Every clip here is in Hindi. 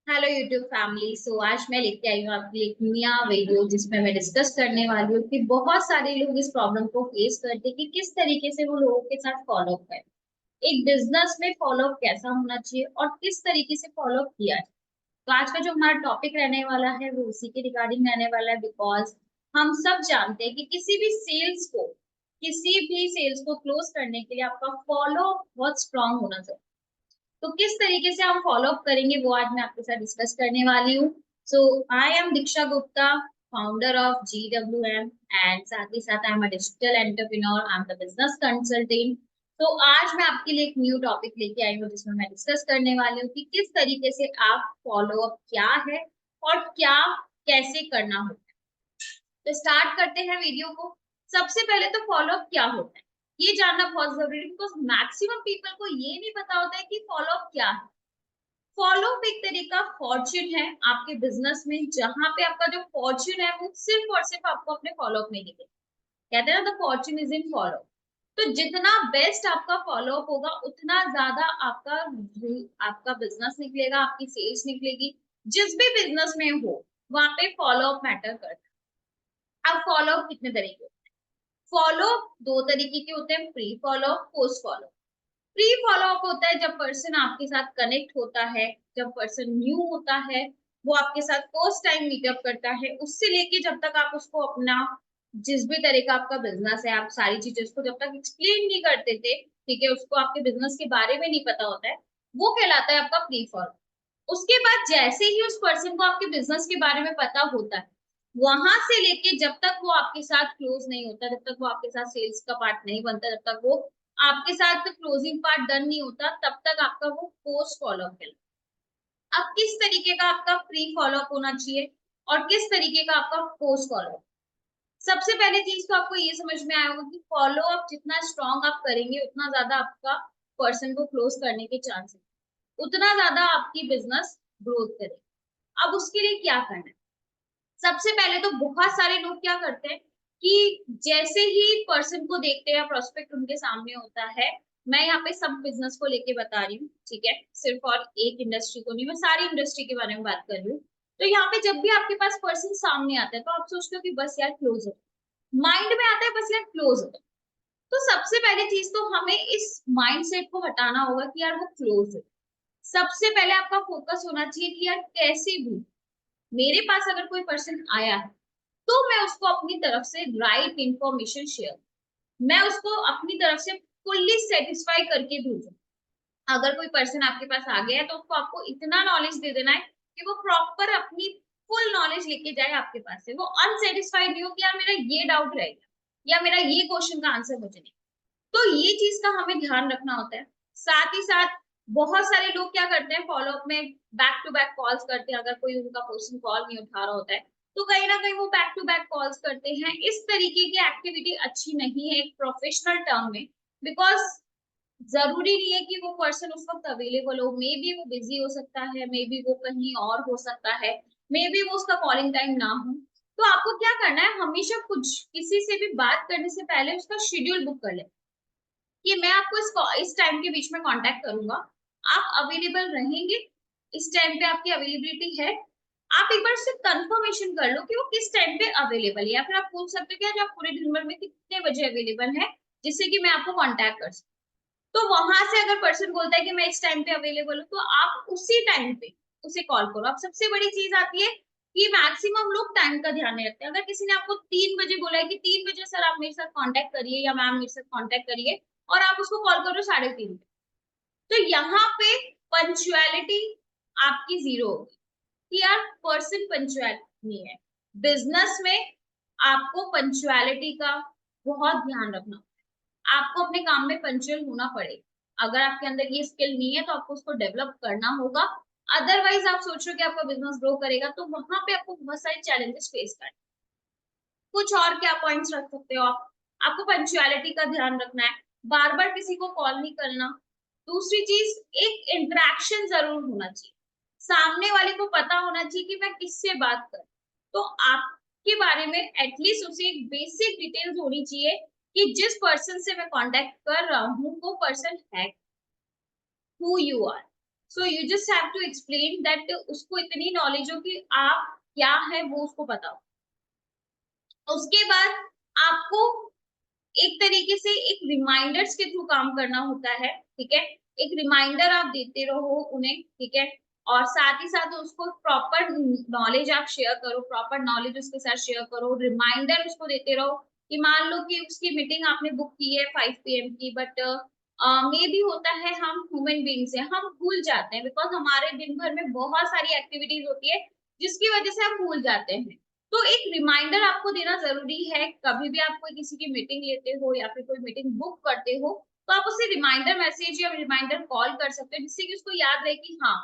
Hello YouTube family. आज मैं लेके आई हूँ आपके लिए एक नया वीडियो जिसमें मैं डिस्कस करने वाली हूँ कि बहुत सारे लोग इस प्रॉब्लम को फेस करते हैं कि किस तरीके से वो लोगों के साथ फॉलो अप करें। एक बिजनेस में फॉलो अप कैसा होना चाहिए और किस तरीके से फॉलो अप किया जाए। तो आज का जो हमारा टॉपिक रहने वाला है वो उसी के रिगार्डिंग रहने वाला है, बिकॉज हम सब जानते हैं कि किसी भी सेल्स को क्लोज करने के लिए आपका फॉलो बहुत स्ट्रांग होना चाहिए। तो किस तरीके से हम फॉलो अप करेंगे वो आज मैं आपके साथ डिस्कस करने वाली हूँ। So I am Diksha Gupta, founder of GWM, and साथ ही साथ I am a digital entrepreneur, I am the business consultant. तो आज मैं आपके लिए एक न्यू टॉपिक लेके आई हूँ जिसमें मैं डिस्कस करने वाली हूँ कि किस तरीके से आप फॉलो अप क्या है और क्या कैसे करना होता है। तो स्टार्ट करते हैं वीडियो को। सबसे पहले तो फॉलो अप क्या होता है ये जानना बहुत जरूरी है, बिकॉज मैक्सिमम पीपल को ये नहीं पता होता है कि फॉलो अप क्या है। फॉलो अप एक तरीका फॉर्च्यून है आपके बिजनेस में, जहां पे आपका जो फॉर्च्यून है वो सिर्फ और सिर्फ आपको अपने फॉलो अप में दिखेगा। कहते हैं ना, the Fortune is in follow. तो जितना बेस्ट आपका फॉलो अप होगा उतना ज्यादा आपका बिजनेस निकलेगा, आपकी सेल्स निकलेगी। जिस भी बिजनेस में हो वहां पे फॉलो अप मैटर करता है। अब फॉलो अप कितने तरीके होते हैं? फॉलो दो तरीके के होते हैं, pre follow, post follow. Pre follow up होता है जब पर्सन आपके साथ कनेक्ट होता है, जब पर्सन न्यू होता है, वो आपके साथ फर्स्ट टाइम मीटअप करता है, उससे लेके जब तक आप उसको अपना जिस भी तरह का आपका बिजनेस है, आप सारी चीजें उसको जब तक एक्सप्लेन नहीं करते थे, ठीक है, उसको आपके बिजनेस के बारे में नहीं पता होता है, वो कहलाता है आपका प्री फॉलो। उसके बाद जैसे ही उस पर्सन को आपके बिजनेस के बारे में पता होता है, वहां से लेके जब तक वो आपके साथ क्लोज नहीं होता, जब तक वो आपके साथ सेल्स का पार्ट नहीं बनता, जब तक वो आपके साथ क्लोजिंग पार्ट डन नहीं होता, तब तक आपका वो पोस्ट फॉलोअप है। अब किस तरीके का आपका प्री फॉलोअप होना चाहिए और किस तरीके का आपका पोस्ट फॉलोअप। सबसे पहले चीज तो आपको ये समझ में आया होगा कि फॉलो अप जितना स्ट्रांग आप करेंगे उतना ज्यादा आपका पर्सन को क्लोज करने के चांसेस, उतना ज्यादा आपकी बिजनेस ग्रोथ करे। अब उसके लिए क्या करना है? सबसे पहले तो बहुत सारे लोग क्या करते हैं कि जैसे ही पर्सन को देखते हैं या प्रोस्पेक्ट उनके सामने होता है, मैं यहाँ पे सब बिजनेस को लेके बता रही हूँ, ठीक है, सिर्फ और एक इंडस्ट्री को नहीं, मैं सारी इंडस्ट्री के बारे में बात कर रही हूँ। तो यहाँ पे जब भी आपके पास पर्सन सामने आता है तो आप सोचते हो कि बस यार क्लोज हो, माइंड में आता है बस यार क्लोज हो। तो सबसे पहली चीज तो हमें इस माइंडसेट को हटाना होगा कि यार वो क्लोज है। सबसे पहले आपका फोकस होना चाहिए कि यार कैसे भी मेरे पास अगर कोई पर्सन आया है तो मैं उसको अपनी तरफ से राइट इंफॉर्मेशन शेयर, मैं उसको अपनी तरफ से फुल्ली सेटिस्फाई करके भेजूं। अगर कोई पर्सन आपके पास आ गया है तो उसको आपको इतना नॉलेज दे देना है कि वो प्रॉपर अपनी फुल नॉलेज लेके जाए आपके पास से, वो अनसेटिस्फाइड नहीं हो कि यार मेरा ये डाउट रह गया या मेरा ये क्वेश्चन का आंसर मुझे नहीं। तो ये चीज का हमें ध्यान रखना होता है। साथ ही साथ बहुत सारे लोग क्या करते हैं, फॉलो अप में बैक टू बैक कॉल्स करते हैं, अगर कोई उनका पर्सन कॉल नहीं उठा रहा होता है तो कहीं ना कहीं वो बैक टू बैक कॉल्स करते हैं। इस तरीके की एक्टिविटी अच्छी नहीं है एक प्रोफेशनल टर्म में, बिकॉज जरूरी नहीं है कि वो पर्सन उस वक्त अवेलेबल हो, मे बी वो बिजी हो सकता है, मे बी वो कहीं और हो सकता है, मे बी वो उसका कॉलिंग टाइम ना हो। तो आपको क्या करना है, हमेशा कुछ किसी से भी बात करने से पहले उसका शेड्यूल बुक कर ले कि मैं आपको इस टाइम के बीच में कांटेक्ट करूंगा, आप अवेलेबल रहेंगे, इस टाइम पे आपकी अवेलेबिलिटी है। आप एक बार सिर्फ कंफर्मेशन कर लो कि वो किस टाइम पे अवेलेबल है, या फिर आप पूछ सकते हो कि आज आप पूरे दिन भर में कितने बजे अवेलेबल है, जिससे कि मैं आपको कांटेक्ट कर सकूं। तो वहां से अगर पर्सन बोलता है कि मैं इस टाइम पे अवेलेबल हूँ, तो आप उसी टाइम पे उसे कॉल करो। अब सबसे बड़ी चीज आती है कि मैक्सिमम लोग टाइम का ध्यान नहीं रखते। अगर किसी ने आपको 3 बजे बोला है कि 3 बजे सर आप मेरे साथ कांटेक्ट करिए या मैम मेरे साथ कांटेक्ट करिए, और आप उसको कॉल करो 3:30 पे, तो यहाँ पे पंचुअलिटी आपकी जीरो होगी कि यार पर्सन पंचुअल नहीं है। बिजनेस में आपको पंचुअलिटी का बहुत ध्यान रखना, आपको अपने काम में पंचुअल होना पड़ेगा। अगर आपके अंदर ये स्किल नहीं है तो आपको उसको डेवलप करना होगा। अदरवाइज आप सोच रहे हो कि आपका बिजनेस ग्रो करेगा, तो वहां पे आपको बहुत सारे चैलेंजेस फेस करने। कुछ और क्या पॉइंट्स रख सकते हो आप? आपको पंचुअलिटी का ध्यान रखना है, बार बार किसी को कॉल नहीं करना। दूसरी चीज, एक इंटरेक्शन जरूर होना चाहिए, सामने वाले को पता होना चाहिए कि मैं किससे बात कर, तो आपके बारे में एटलीस्ट उसे एक बेसिक डिटेल्स होनी चाहिए कि जिस पर्सन से मैं कांटेक्ट कर रहा हूँ वो पर्सन है, who you are. So you just have to explain that उसको इतनी नॉलेज हो कि आप क्या है वो उसको पता हो। उसके बाद आपको एक तरीके से एक रिमाइंडर्स के थ्रू काम करना होता है, ठीक है। एक रिमाइंडर आप देते रहो उन्हें, ठीक है। और साथ ही साथ उसको प्रॉपर नॉलेज आप शेयर करो, प्रॉपर नॉलेज उसके साथ शेयर करो, रिमाइंडर उसको देते रहो कि मान लो कि उसकी मीटिंग आपने बुक की है 5 PM की, बट मे भी होता है हम ह्यूमन बीइंग्स हैं, हम भूल जाते हैं, बिकॉज हमारे दिन भर में बहुत सारी एक्टिविटीज होती है जिसकी वजह से हम भूल जाते हैं। तो एक रिमाइंडर आपको देना जरूरी है। कभी भी आप कोई किसी की मीटिंग लेते हो या फिर कोई मीटिंग बुक करते हो, तो आप उसे रिमाइंडर मैसेज या रिमाइंडर कॉल कर सकते हो, जिससे कि उसको याद रहे कि हाँ,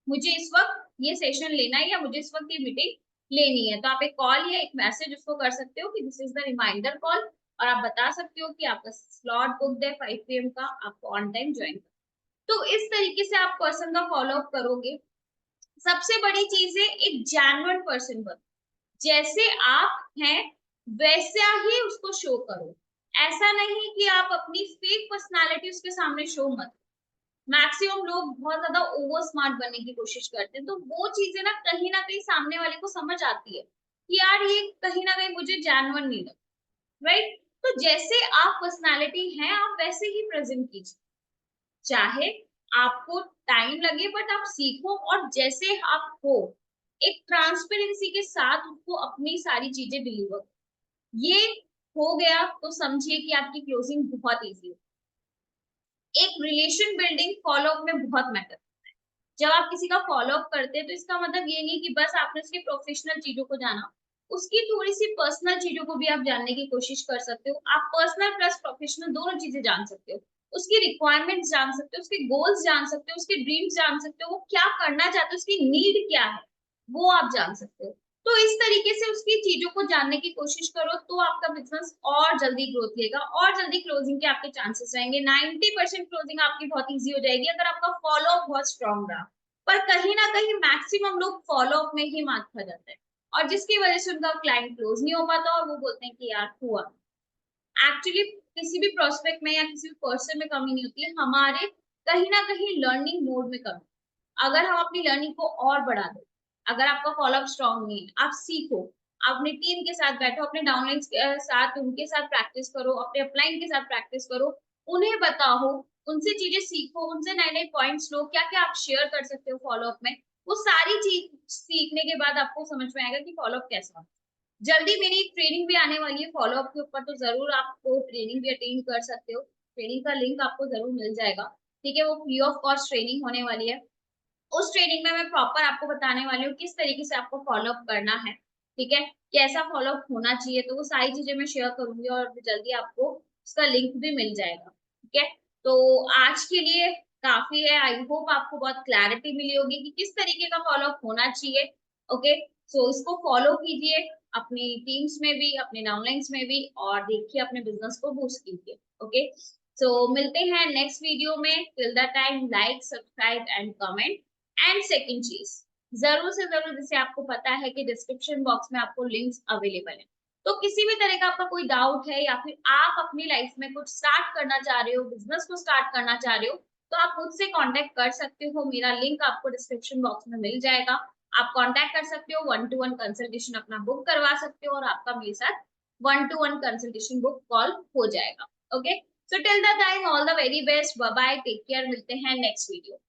मुझे इस वक्त ये सेशन लेना है या मुझे इस वक्त ये मीटिंग लेनी है। तो आप एक कॉल या एक मैसेज उसको कर सकते हो कि this is the reminder call, और आप बता सकते हो कि आपका स्लॉट बुक है 5 PM का, आपको ऑन टाइम ज्वाइन। तो इस तरीके से आप पर्सन का फॉलो अप करोगे। सबसे बड़ी चीज है एक जेन्युइन पर्सन बनो, जैसे आप हैं वैसा ही उसको शो करो। ऐसा नहीं कि आप अपनी फेक पर्सनालिटी उसके सामने शो मत। मैक्सिमम लोग बहुत ज्यादा ओवर स्मार्ट बनने की कोशिश करते हैं, तो वो चीजें ना कहीं सामने वाले को समझ आती है कि यार ये कहीं ना कहीं मुझे जेन्युइन नहीं लगा, राइट। तो जैसे आप पर्सनालिटी है आप वैसे ही प्रेजेंट कीजिए, चाहे आपको टाइम लगे, बट आप सीखो और जैसे आप हो एक ट्रांसपेरेंसी के साथ उसको अपनी सारी चीजें डिलीवर। ये हो गया तो समझिए कि आपकी क्लोजिंग बहुत इजी है। एक रिलेशन बिल्डिंग फॉलो अप में बहुत मैटर। जब आप किसी का फॉलो अप करते हैं तो इसका मतलब ये नहीं कि बस आपने उसकी प्रोफेशनल चीजों को जाना, उसकी थोड़ी सी पर्सनल चीजों को भी आप जानने की कोशिश कर सकते हो। आप पर्सनल प्लस प्रोफेशनल दोनों चीजें जान सकते हो, उसकी रिक्वायरमेंट्स जान सकते हो, उसके गोल्स जान सकते हो, उसके ड्रीम्स जान सकते हो, वो क्या करना चाहते हो, उसकी नीड क्या है वो आप जान सकते हो। तो इस तरीके से उसकी चीजों को जानने की कोशिश करो तो आपका बिजनेस और जल्दी ग्रोथ लेगा और जल्दी क्लोजिंग के आपके चांसेस रहेंगे। 90% क्लोजिंग आपकी बहुत इजी हो जाएगी अगर आपका फॉलो अप बहुत स्ट्रॉन्ग रहा। पर कहीं ना कहीं मैक्सिमम लोग फॉलो अप में ही मात खा जाते हैं, और जिसकी वजह से उनका क्लाइंट क्लोज नहीं हो पाता और वो बोलते हैं कि यार हुआ। एक्चुअली किसी भी प्रोस्पेक्ट में या किसी भी पर्सन में कमी नहीं होती है, हमारे कहीं ना कहीं लर्निंग मोड में कमी। अगर हम अपनी लर्निंग को और बढ़ा दें, अगर आपका फॉलोअप स्ट्रांग नहीं है, आप सीखो, अपने टीम के साथ बैठो, अपने डाउनलाइंस के साथ उनके साथ प्रैक्टिस करो, अपने अपलाइन के साथ प्रैक्टिस करो, उन्हें बताओ, उनसे चीजें सीखो, उनसे नए नए पॉइंट्स लो, क्या क्या आप शेयर कर सकते हो फॉलोअप में। वो सारी चीज सीखने के बाद आपको समझ में आएगा कि फॉलोअप कैसा। जल्दी मेरी एक ट्रेनिंग भी आने वाली है फॉलोअप के ऊपर, तो जरूर आपको ट्रेनिंग भी अटेंड कर सकते हो। ट्रेनिंग का लिंक आपको जरूर मिल जाएगा, ठीक है। वो फ्री ऑफ कॉस्ट ट्रेनिंग होने वाली है। उस ट्रेनिंग में मैं प्रॉपर आपको बताने वाली हूँ किस तरीके से आपको फॉलो अप करना है, ठीक है, कैसा फॉलो अप होना चाहिए। तो वो सारी चीजें मैं शेयर करूंगी और जल्दी आपको उसका लिंक भी मिल जाएगा, ठीक है। तो आज के लिए काफी है। आई होप आपको बहुत क्लैरिटी मिली होगी कि किस तरीके का फॉलो अप होना चाहिए। ओके, सो इसको फॉलो कीजिए अपनी टीम्स में भी, अपने डाउनलाइंस में भी, और देखिए अपने बिजनेस को बूस्ट कीजिए। ओके, सो मिलते हैं नेक्स्ट वीडियो में। Till the time like subscribe and comment. And second चीज, जरूर से जरूर, जैसे आपको पता है कि डिस्क्रिप्शन बॉक्स में आपको लिंक्स अवेलेबल है, तो किसी भी तरह का आपका कोई डाउट है या फिर आप अपनी लाइफ में कुछ स्टार्ट करना चाह रहे हो, बिजनेस को स्टार्ट करना चाह रहे हो, तो आप मुझसे कांटेक्ट कर सकते हो। मेरा लिंक आपको डिस्क्रिप्शन बॉक्स में मिल जाएगा। आप कांटेक्ट कर सकते हो, 1-to-1 कंसल्टेशन अपना बुक करवा सकते हो, और आपका मेरे साथ 1-to-1 कंसल्टेशन बुक कॉल हो जाएगा। Okay, so till the time all the very best, bye bye, take care, मिलते हैं नेक्स्ट वीडियो।